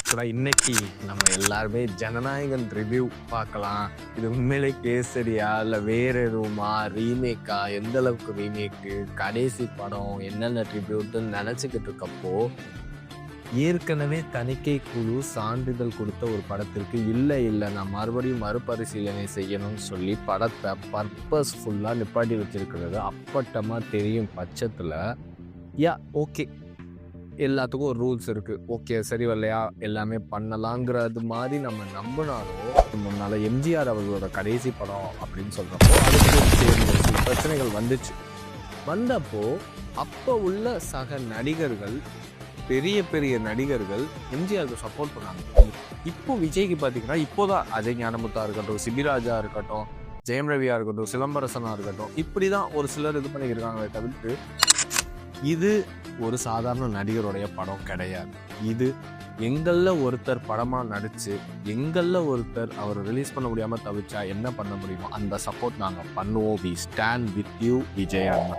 ஆக்சுவலாக இன்னைக்கு நம்ம எல்லாருமே ஜனநாயகன் ரிவ்யூ பார்க்கலாம். இது உண்மையிலே கேசரியா இல்லை வேற எதுவுமா, ரீமேக்கா, எந்த அளவுக்கு ரீமேக்கு, கடைசி படம் என்னென்ன ட்ரிபியூட்னு நினச்சிக்கிட்டு இருக்கப்போ, ஏற்கனவே தணிக்கை குழு சான்றிதழ் கொடுத்த ஒரு படத்திற்கு இல்லை நான் மறுபடியும் மறுபரிசீலனை செய்யணும்னு சொல்லி படத்தை பர்பஸ்ஃபுல்லாக நிப்பாட்டி வச்சிருக்கிறது அப்பட்டமாக தெரியும் பட்சத்தில், ஓகே, எல்லாத்துக்கும் ஒரு ரூல்ஸ் இருக்குது, ஓகே சரி வரலையா எல்லாமே பண்ணலாங்கிறது மாதிரி நம்ம நம்பினாலும், முன்னால் எம்ஜிஆர் அவர்களோட கடைசி படம் அப்படின்னு சொல்கிறப்போ அதுக்கு சேர்ந்து சில பிரச்சனைகள் வந்தப்போ அப்போ உள்ள சக நடிகர்கள், பெரிய பெரிய நடிகர்கள் எம்ஜிஆருக்கு சப்போர்ட் பண்ணாங்க. இப்போ விஜய்க்கு பார்த்தீங்கன்னா இப்போதான் அஜய் ஞானமுத்தா இருக்கட்டும், சிபிராஜா இருக்கட்டும், ஜெயம் ரவியா இருக்கட்டும், சிலம்பரசனா இருக்கட்டும், இப்படி தான் ஒரு சிலர் இது பண்ணியிருக்காங்களே தவிர்த்து இது ஒரு சாதாரண நடிகருடைய படம் கிடையாது. இது எங்களில் ஒருத்தர் படமாக நடித்து எங்களில் ஒருத்தர் அவர் ரிலீஸ் பண்ண முடியாமல் தவிச்சா என்ன பண்ண முடியுமோ அந்த சப்போர்ட் நாங்கள் பண்ணுவோம். We stand with you Vijay Anna.